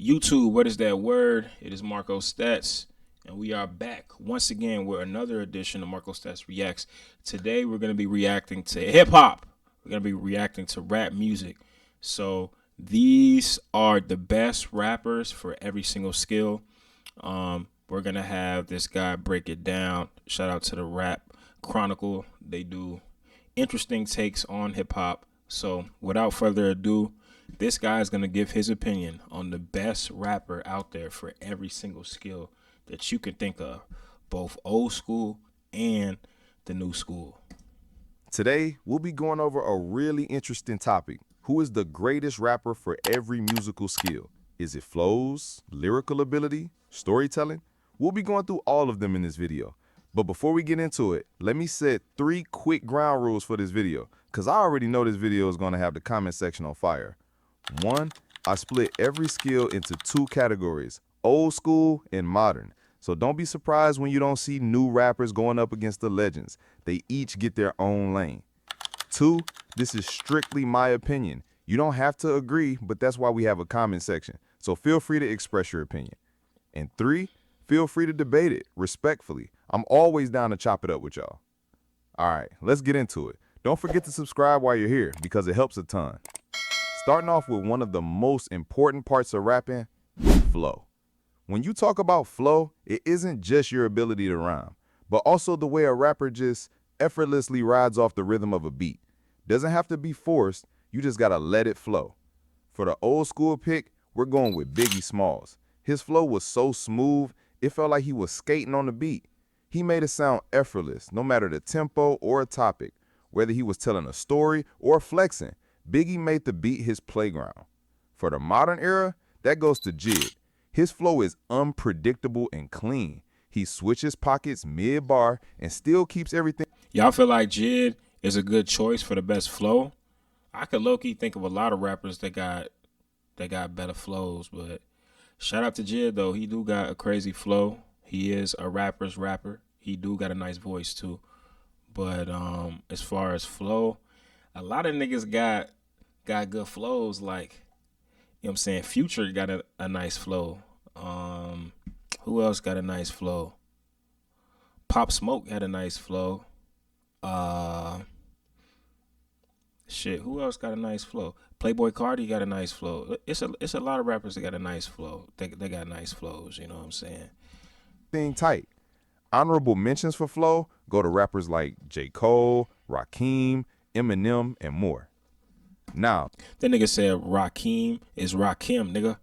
YouTube, what is that word? It is Marko Stats, and we are back once again with another edition of Marko Stats Reacts. Today, we're going to be reacting to hip hop. We're going to be reacting to rap music. So these are the best rappers for every single skill. We're going to have this guy break it down. Shout out to the Rap Chronicle. They do interesting takes on hip hop. So without further ado, this guy is going to give his opinion on the best rapper out there for every single skill that you can think of, both old school and the new school. Today, we'll be going over a really interesting topic. Who is the greatest rapper for every musical skill? Is it flows, lyrical ability, storytelling? We'll be going through all of them in this video. But before we get into it, let me set 3 quick ground rules for this video, because I already know this video is going to have the comment section on fire. 1, I split every skill into 2 categories, old school and modern. So don't be surprised when you don't see new rappers going up against the legends. They each get their own lane. 2, this is strictly my opinion. You don't have to agree, but that's why we have a comment section. So feel free to express your opinion. And 3, feel free to debate it respectfully. I'm always down to chop it up with y'all. All right, let's get into it. Don't forget to subscribe while you're here because it helps a ton. Starting off with one of the most important parts of rapping, flow. When you talk about flow, it isn't just your ability to rhyme, but also the way a rapper just effortlessly rides off the rhythm of a beat. Doesn't have to be forced, you just gotta let it flow. For the old school pick, we're going with Biggie Smalls. His flow was so smooth, it felt like he was skating on the beat. He made it sound effortless, no matter the tempo or topic. Whether he was telling a story or flexing, Biggie made the beat his playground. For the modern era, that goes to Jid. His flow is unpredictable and clean. He switches pockets mid-bar and still keeps everything. Y'all feel like Jid is a good choice for the best flow? I could low-key think of a lot of rappers that got better flows, but shout out to Jid though. He do got a crazy flow. He is a rapper's rapper. He do got a nice voice too. But as far as flow, a lot of niggas got good flows, like, you know what I'm saying? Future got a nice flow. Who else got a nice flow? Pop Smoke had a nice flow. Who else got a nice flow? Playboy Cardi got a nice flow. It's a lot of rappers that got a nice flow. They got nice flows, you know what I'm saying? Thing tight. Honorable mentions for flow go to rappers like J. Cole, Rakim, Eminem, and more. Now, that nigga said Rakim is Rakim, nigga.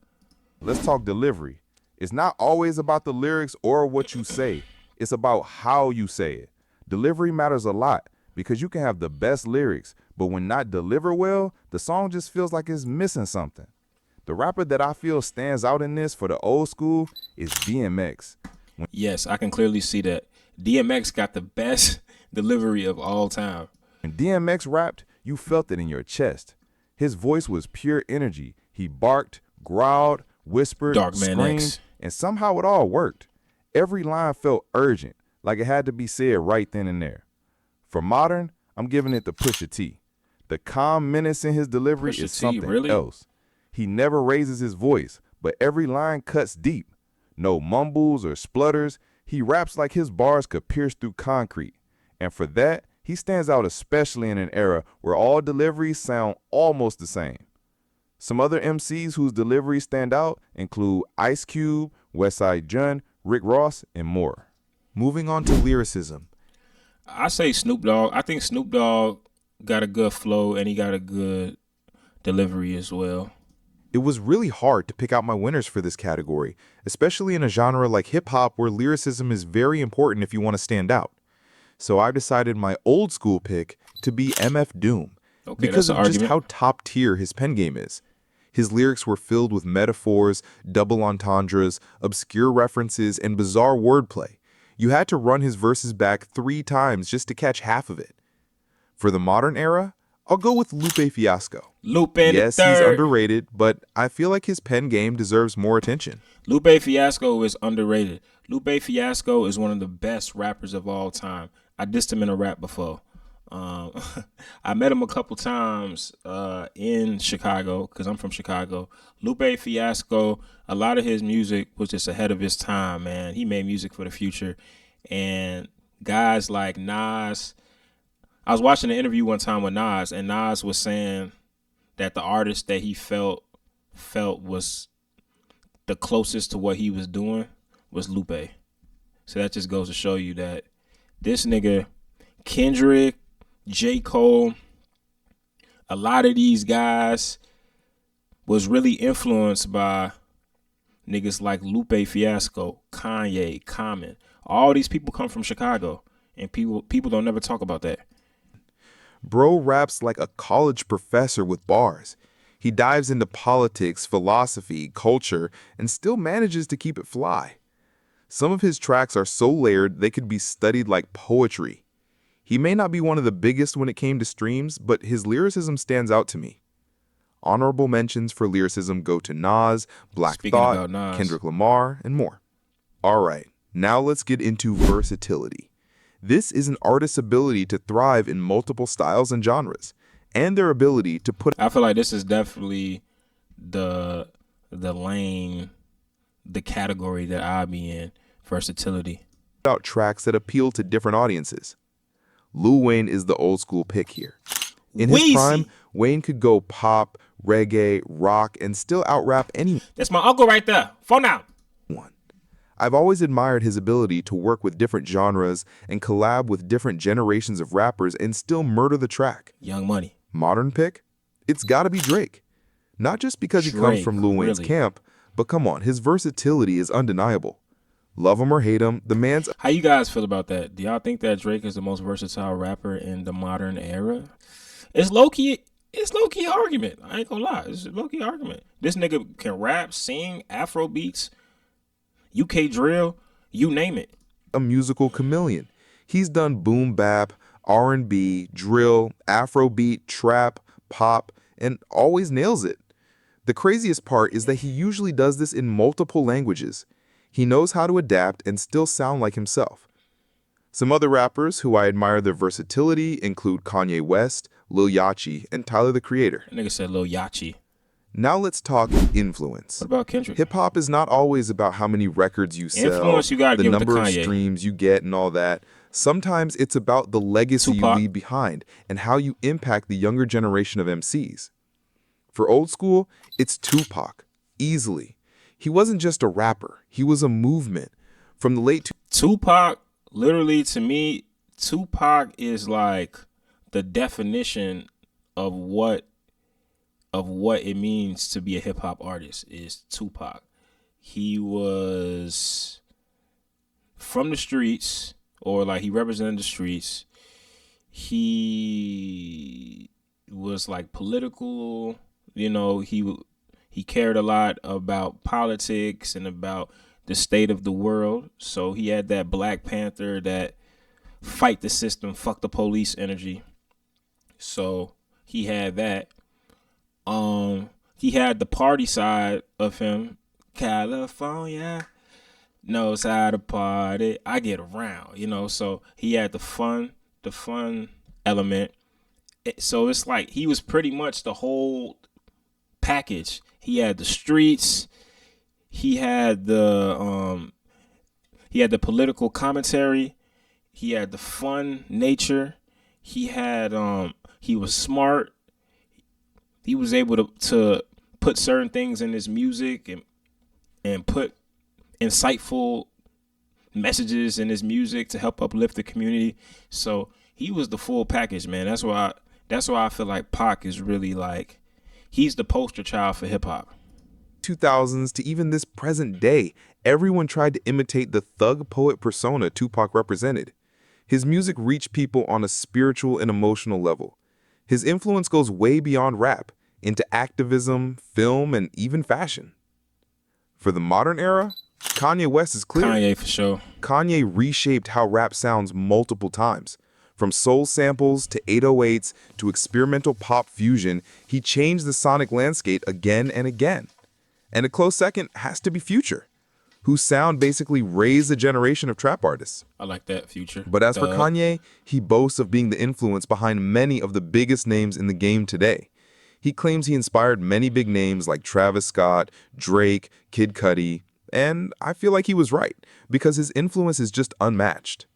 Let's talk delivery. It's not always about the lyrics or what you say. It's about how you say it. Delivery matters a lot because you can have the best lyrics, but when not delivered well, the song just feels like it's missing something. The rapper that I feel stands out in this for the old school is DMX. Yes, I can clearly see that. DMX got the best delivery of all time. When DMX rapped, you felt it in your chest. His voice was pure energy. He barked, growled, whispered, screamed, and somehow it all worked. Every line felt urgent, like it had to be said right then and there. For modern, I'm giving it to Pusha T. The calm menace in his delivery is something else. He never raises his voice, but every line cuts deep. No mumbles or splutters. He raps like his bars could pierce through concrete. And for that, he stands out especially in an era where all deliveries sound almost the same. Some other MCs whose deliveries stand out include Ice Cube, Westside Gunn, Rick Ross, and more. Moving on to lyricism. I say Snoop Dogg. I think Snoop Dogg got a good flow and he got a good delivery as well. It was really hard to pick out my winners for this category, especially in a genre like hip-hop where lyricism is very important if you want to stand out. So I decided my old school pick to be MF Doom, because of just how top tier his pen game is. His lyrics were filled with metaphors, double entendres, obscure references, and bizarre wordplay. You had to run his verses back 3 times just to catch half of it. For the modern era, I'll go with Lupe Fiasco. Yes, he's underrated, but I feel like his pen game deserves more attention. Lupe Fiasco is underrated. Lupe Fiasco is one of the best rappers of all time. I dissed him in a rap before. Um, I met him a couple times in Chicago because I'm from Chicago. Lupe Fiasco, a lot of his music was just ahead of his time, man. He made music for the future. And guys like Nas, I was watching an interview one time with Nas, and Nas was saying that the artist that he felt was the closest to what he was doing was Lupe. So that just goes to show you that this nigga, Kendrick, J. Cole, a lot of these guys was really influenced by niggas like Lupe Fiasco, Kanye, Common. All these people come from Chicago, and people don't never talk about that. Bro raps like a college professor with bars. He dives into politics, philosophy, culture, and still manages to keep it fly. Some of his tracks are so layered they could be studied like poetry. He may not be one of the biggest when it came to streams, but his lyricism stands out to me. Honorable mentions for lyricism go to Nas, Black Speaking Thought, about Nas. Kendrick Lamar, and more. All right, now let's get into versatility. This is an artist's ability to thrive in multiple styles and genres, and their ability to put I feel like this is definitely the lane, the category that I be in, versatility. out tracks that appeal to different audiences. Lil Wayne is the old school pick here. In his Weezy. prime, Wayne could go pop, reggae, rock, and still out-rap anyone. That's my uncle right there. Phone out. I've always admired his ability to work with different genres and collab with different generations of rappers and still murder the track. Young Money. Modern pick? It's gotta be Drake. Not just because he comes Drake, from Lil Wayne's really? camp, but come on, his versatility is undeniable. Love him or hate him, the man's How you guys feel about that? Do y'all think that Drake is the most versatile rapper in the modern era? It's low key argument. I ain't gonna lie. It's a low key argument. This nigga can rap, sing, Afro beats, UK drill, you name it. a musical chameleon. He's done boom bap, R&B, drill, Afrobeat, trap, pop, and always nails it. The craziest part is that he usually does this in multiple languages. He knows how to adapt and still sound like himself. Some other rappers who I admire their versatility include Kanye West, Lil Yachty, and Tyler the Creator. That nigga said Lil Yachi. Now let's talk influence. What about Kendrick? Hip-hop is not always about how many records you sell, Influence, you gotta the give it to number of Kanye. streams you get and all that. Sometimes it's about the legacy Tupac. you leave behind and how you impact the younger generation of MCs. For old school, it's Tupac, easily. He wasn't just a rapper, he was a movement. From the late Tupac, literally to me, Tupac is like the definition of what it means to be a hip hop artist is Tupac. He was from the streets, or like he represented the streets. He was like political, you know, he cared a lot about politics and about the state of the world. So he had that Black Panther, that fight the system, fuck the police energy. So he had that. He had the party side of him. California knows how to party. I get around, you know. So he had the fun element. So it's like he was pretty much the whole package. He had the streets. He had the political commentary. He had the fun nature. He was smart. He was able to put certain things in his music and put insightful messages in his music to help uplift the community. So he was the full package, man. That's why I feel like Pac is really like, he's the poster child for hip hop. 2000s to even this present day, everyone tried to imitate the thug poet persona Tupac represented. His music reached people on a spiritual and emotional level. His influence goes way beyond rap, into activism, film, and even fashion. For the modern era, Kanye West is clear. Kanye for sure. Kanye reshaped how rap sounds multiple times. From soul samples to 808s to experimental pop fusion, he changed the sonic landscape again and again. And a close second has to be Future, whose sound basically raised a generation of trap artists. I like that, Future. But as for Kanye, he boasts of being the influence behind many of the biggest names in the game today. He claims he inspired many big names like Travis Scott, Drake, Kid Cudi, and I feel like he was right, because his influence is just unmatched.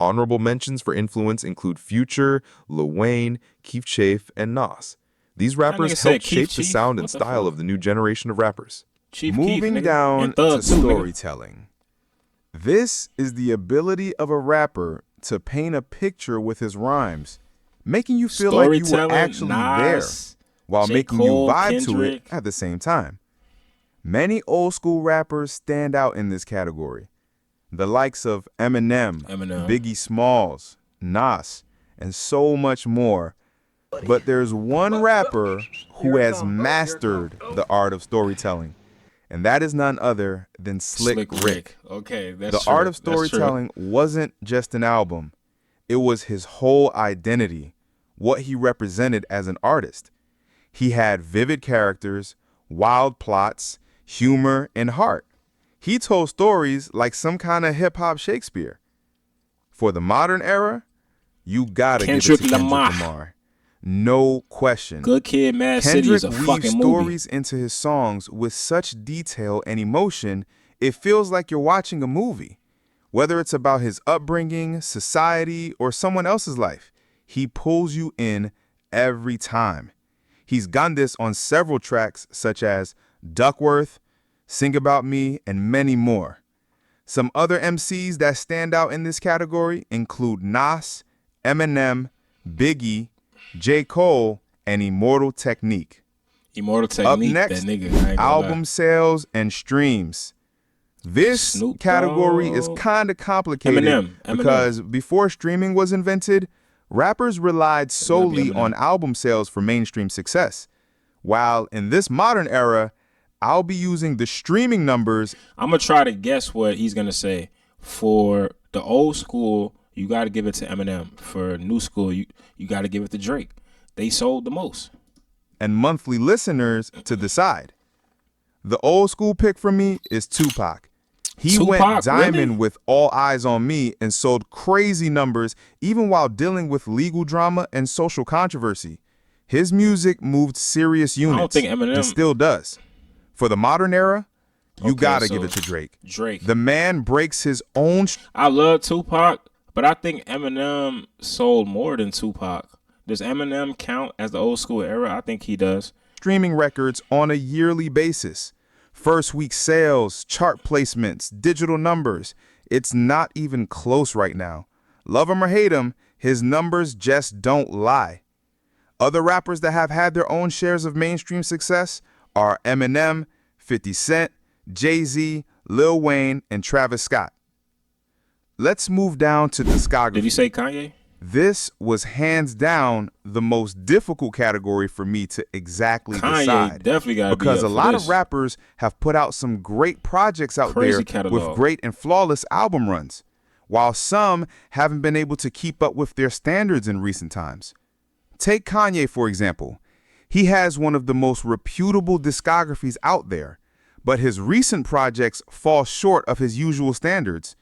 Honorable mentions for influence include Future, Lil Wayne, Keith Chafe, and Nas. These rappers helped shape the sound and style of the new generation of rappers. Moving down to storytelling. This is the ability of a rapper to paint a picture with his rhymes, making you feel like you were actually there, while making you vibe to it at the same time. Many old school rappers stand out in this category. The likes of Eminem, Biggie Smalls, Nas, and so much more. But there's one rapper who has mastered the art of storytelling, and that is none other than Slick Rick. Okay, that's The art of storytelling wasn't just an album. It was his whole identity, what he represented as an artist. He had vivid characters, wild plots, humor, and heart. He told stories like some kind of hip-hop Shakespeare. For the modern era, you gotta give it to Kendrick Lamar. No question. Good Kid, Mad City is a fucking movie. Kendrick weaves stories into his songs with such detail and emotion, it feels like you're watching a movie. Whether it's about his upbringing, society, or someone else's life, he pulls you in every time. He's done this on several tracks such as Duckworth, Sing About Me, and many more. Some other MCs that stand out in this category include Nas, Eminem, Biggie, J. Cole, and Immortal Technique. Up next, album sales and streams. This category is kind of complicated because before streaming was invented, rappers relied solely on album sales for mainstream success. While in this modern era, I'll be using the streaming numbers. I'm going to try to guess what he's going to say. For the old school, you got to give it to Eminem. For new school, you got to give it to Drake. They sold the most. And monthly listeners to decide. The old school pick for me is Tupac. He went diamond with All Eyes on Me and sold crazy numbers even while dealing with legal drama and social controversy. His music moved serious units. I don't think Eminem and still does. For the modern era, you gotta give it to Drake. The man breaks his own. I love Tupac, but I think Eminem sold more than Tupac. Does Eminem count as the old school era? I think he does. Streaming records on a yearly basis. First week sales, chart placements, digital numbers. It's not even close right now. Love him or hate him, his numbers just don't lie. Other rappers that have had their own shares of mainstream success are Eminem, 50 Cent, Jay-Z, Lil Wayne, and Travis Scott. Let's move down to discography. Did you say Kanye? This was hands down the most difficult category for me to exactly decide. Definitely got because a lot of rappers have put out some great projects out there with great and flawless album runs, while some haven't been able to keep up with their standards in recent times. Take Kanye, for example. He has one of the most reputable discographies out there, but his recent projects fall short of his usual standards.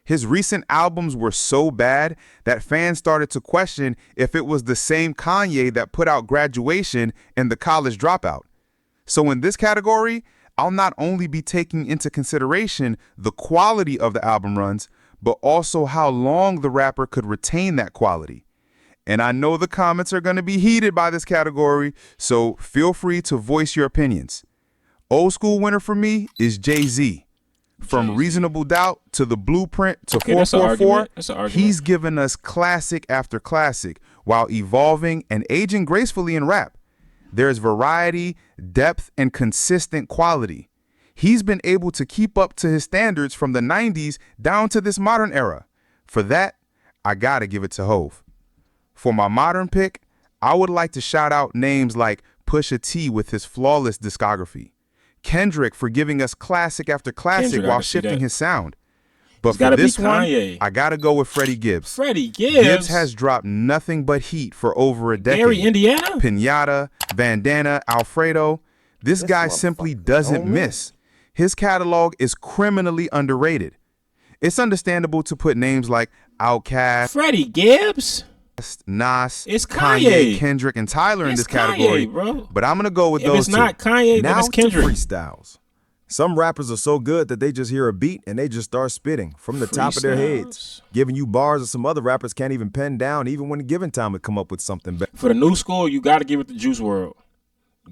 His recent albums were so bad that fans started to question if it was the same Kanye that put out Graduation and The College Dropout. So in this category, I'll not only be taking into consideration the quality of the album runs, but also how long the rapper could retain that quality. And I know the comments are going to be heated by this category, so feel free to voice your opinions. Old school winner for me is Jay-Z. From Reasonable Doubt to The Blueprint to 444, he's given us classic after classic while evolving and aging gracefully in rap. There's variety, depth, and consistent quality. He's been able to keep up to his standards from the 90s down to this modern era. For that, I gotta give it to Hov. For my modern pick, I would like to shout out names like Pusha T with his flawless discography, Kendrick for giving us classic after classic while shifting his sound. But for this one, I gotta go with Freddie Gibbs. Gibbs has dropped nothing but heat for over a decade. Gary, Indiana? Pinata, Bandana, Alfredo. This guy simply doesn't miss. his catalog is criminally underrated. It's understandable to put names like Outkast, Freddie Gibbs, Nas, it's Kanye. Kendrick, and Tyler in It's this category, Kanye, bro. but I'm gonna go with If those it's not two. Kanye, Now then it's to Kendrick. freestyles. Some rappers are so good that they just hear a beat and they just start spitting from the top of their heads, giving you bars that some other rappers can't even pen down, even when given time to come up with something better. For the new school, you got to give it to Juice WRLD.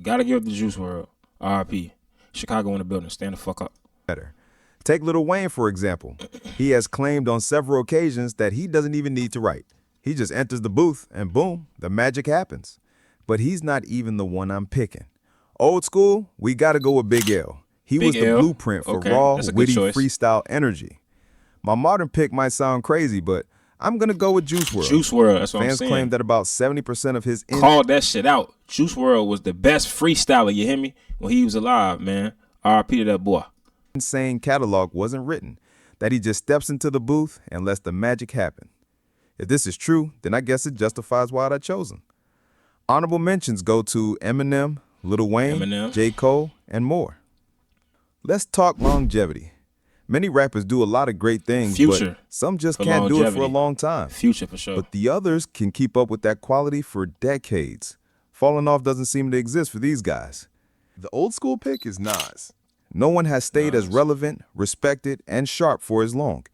Got to give it to Juice WRLD. R.I.P. Chicago in the building. Stand the fuck up. Take Lil Wayne, for example. He has claimed on several occasions that he doesn't even need to write. He just enters the booth and boom, the magic happens. But he's not even the one I'm picking. Old school, we got to go with Big L. He was the blueprint for raw, witty freestyle energy. My modern pick might sound crazy, but I'm going to go with Juice WRLD. Juice WRLD, that's what I'm Fans saying. claim that about 70% of his... Called that shit out. Juice WRLD was the best freestyler, you hear me? When he was alive, man. R.I.P. to that boy. Insane catalog wasn't written, that he just steps into the booth and lets the magic happen. If this is true, then I guess it justifies why I chose him. Honorable mentions go to Eminem, Lil Wayne, J. Cole, and more. Let's talk longevity. Many rappers do a lot of great things, but some just can't do it for a long time. Future for sure. But the others can keep up with that quality for decades. Falling off doesn't seem to exist for these guys. The old school pick is Nas. No one has stayed as relevant, respected, and sharp for as long.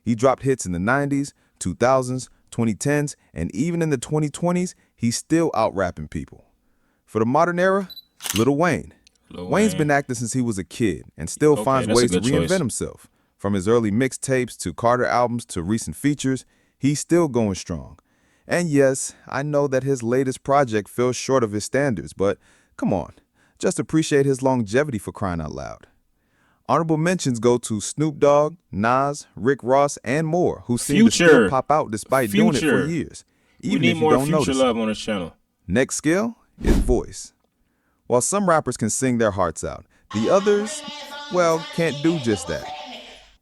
He dropped hits in the 90s, 2000s, 2010s, and even in the 2020s, he's still out-rapping people. For the modern era, Lil Wayne. Wayne's been acting since he was a kid and still finds ways to reinvent himself. From his early mixtapes to Carter albums to recent features, he's still going strong. And yes, I know that his latest project fell short of his standards, but come on, just appreciate his longevity for crying out loud. Honorable mentions go to Snoop Dogg, Nas, Rick Ross, and more, who seem to still pop out despite doing it for years, even if you don't notice. We need more Future love on this channel. Next skill is voice. While some rappers can sing their hearts out, the others, well, can't do just that.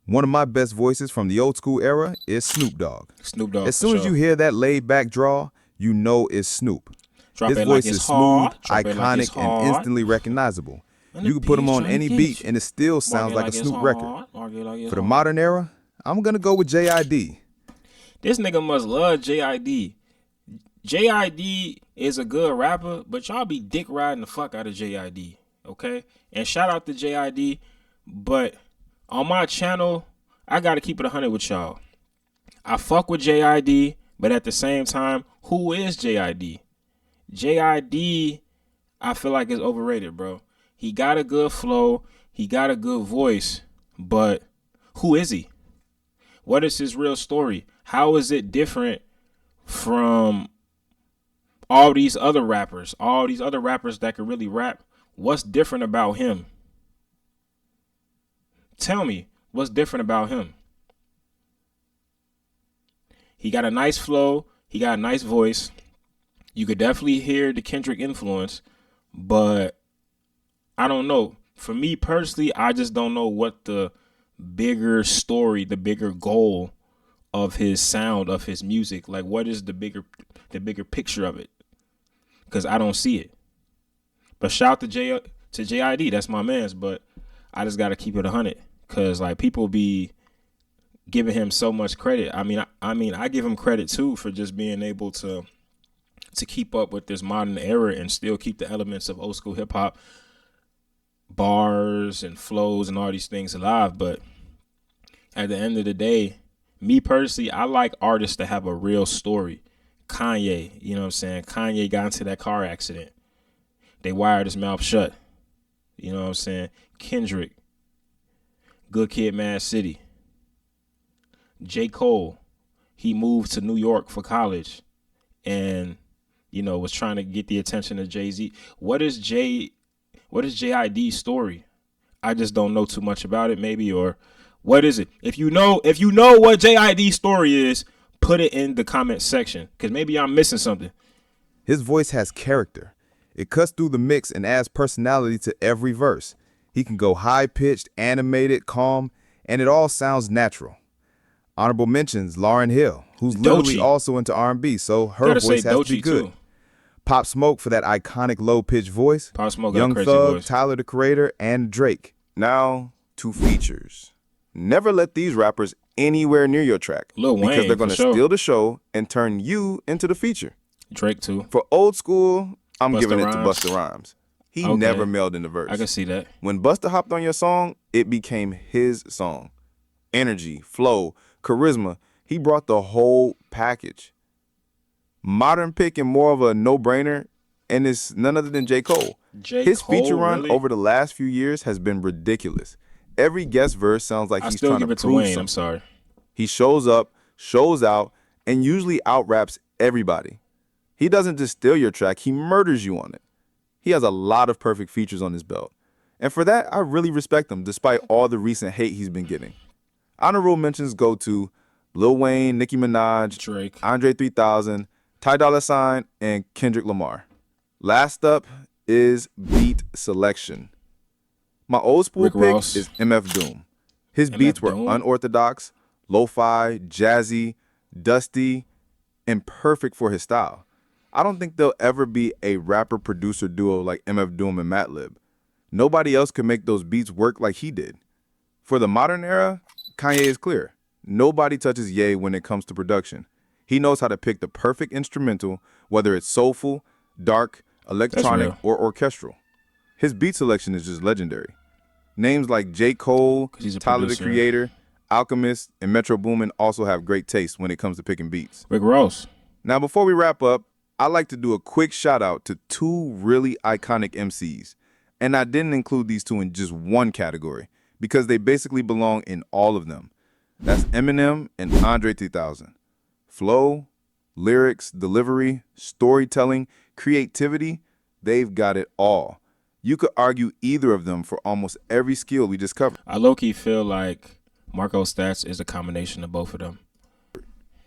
One of my best voices from the old school era is Snoop Dogg. Snoop Dogg. As soon as you hear that laid back draw, you know it's Snoop. His voice is smooth, iconic, and instantly recognizable. You can put him on any beat and it still sounds like a Snoop record. For the modern era, I'm gonna go with J.I.D. This nigga must love J.I.D. J.I.D. is a good rapper, but y'all be dick riding the fuck out of J.I.D. Okay? And shout out to J.I.D. But on my channel, I gotta keep it 100 with y'all. I fuck with J.I.D., but at the same time, who is J.I.D.? J.I.D., I feel like is overrated, bro. He got a good flow, he got a good voice, but who is he? What is his real story? How is it different from all these other rappers that can really rap? What's different about him? Tell me, what's different about him? He got a nice flow. He got a nice voice. You could definitely hear the Kendrick influence, but I don't know. For me personally, I just don't know what the bigger story, the bigger goal of his sound, of his music, like what is the bigger picture of it? Because I don't see it. But shout out to J.I.D. That's my man's, but I just got to keep it 100 because like people be giving him so much credit. I mean, I give him credit too for just being able to keep up with this modern era and still keep the elements of old school hip hop, bars and flows and all these things alive. But at the end of the day, me personally, I like artists that have a real story. Kanye, you know what I'm saying? Kanye got into that car accident. They wired his mouth shut. You know what I'm saying? Kendrick, Good Kid, Mad City. J. Cole, he moved to New York for college and, you know, was trying to get the attention of Jay-Z. What is J.I.D's story? I just don't know too much about it, maybe, or what is it? If you know what J.I.D's story is, put it in the comment section, because maybe I'm missing something. His voice has character. It cuts through the mix and adds personality to every verse. He can go high-pitched, animated, calm, and it all sounds natural. Honorable mentions, Lauryn Hill, who's literally also into R&B, so her voice has to be good. Too. Pop Smoke for that iconic low-pitched voice. Pop Smoke Young Thug, Tyler the Creator, and Drake. Now to features. Never let these rappers anywhere near your track Lil because Wayne, they're going to for sure. steal the show and turn you into the feature. Drake too. For old school, I'm Busta giving it to Rhymes. Busta Rhymes. He Okay. never mailed in the verse. I can see that. When Busta hopped on your song, it became his song. Energy, flow, charisma, he brought the whole package. Modern pick and more of a no-brainer, and it's none other than J. Cole. His feature run really? over the last few years has been ridiculous. Every guest verse sounds like I he's still trying give to it to prove Wayne. something. I'm sorry. He shows up, shows out, and usually out-raps everybody. He doesn't just steal your track, he murders you on it. He has a lot of perfect features on his belt. And for that, I really respect him, despite all the recent hate he's been getting. Honorable mentions go to Lil Wayne, Nicki Minaj, Drake. André 3000, Ty Dolla $ign, and Kendrick Lamar. Last up is beat selection. My old school Rick pick Ross. is MF Doom. His MF beats were Doom? unorthodox, lo-fi, jazzy, dusty, and perfect for his style. I don't think there'll ever be a rapper-producer duo like MF Doom and Madlib. Nobody else could make those beats work like he did. For the modern era, Kanye is clear. Nobody touches Ye when it comes to production. He knows how to pick the perfect instrumental, whether it's soulful, dark, electronic, real. or orchestral. His beat selection is just legendary. Names like J. Cole, 'Cause he's a Tyler the producer. Creator, Alchemist, and Metro Boomin also have great taste when it comes to picking beats. Rick Ross. Now, before we wrap up, I'd like to do a quick shout out to two really iconic MCs. And I didn't include these two in just one category because they basically belong in all of them. That's Eminem and André 3000. Flow, lyrics, delivery, storytelling, creativity, they've got it all. You could argue either of them for almost every skill we just covered. I low-key feel like Marko Stats is a combination of both of them.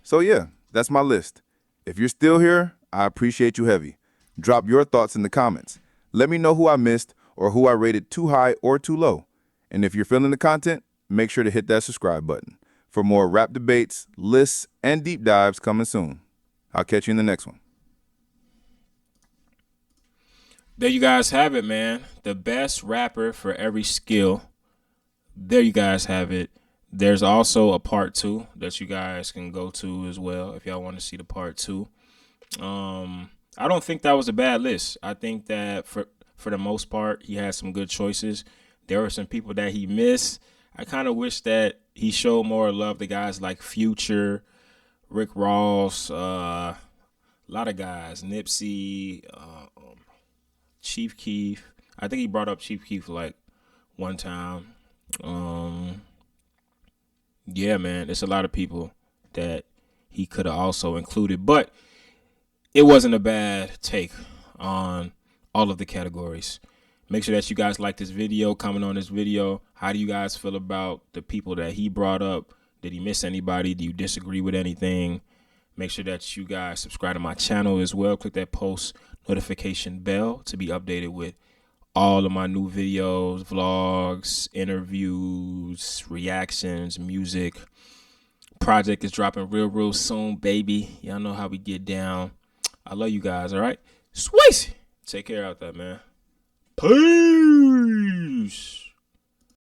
So yeah, that's my list. If you're still here, I appreciate you heavy. Drop your thoughts in the comments. Let me know who I missed or who I rated too high or too low. And if you're feeling the content, make sure to hit that subscribe button. For more rap debates, lists, and deep dives coming soon. I'll catch you in the next one. There you guys have it, man. The best rapper for every skill. There you guys have it. There's also a part 2 that you guys can go to as well if y'all want to see the part 2. I don't think that was a bad list. I think that for the most part, he had some good choices. There were some people that he missed. I kind of wish that he showed more love to guys like Future, Rick Ross, a lot of guys, Nipsey, Chief Keef. I think he brought up Chief Keef like one time. Yeah, man, it's a lot of people that he could have also included, but it wasn't a bad take on all of the categories. Make sure that you guys like this video, comment on this video. How do you guys feel about the people that he brought up? Did he miss anybody? Do you disagree with anything? Make sure that you guys subscribe to my channel as well. Click that post notification bell to be updated with all of my new videos, vlogs, interviews, reactions, music. Project is dropping real soon, baby. Y'all know how we get down. I love you guys, all right? Sweet. Take care out there, man. Peace.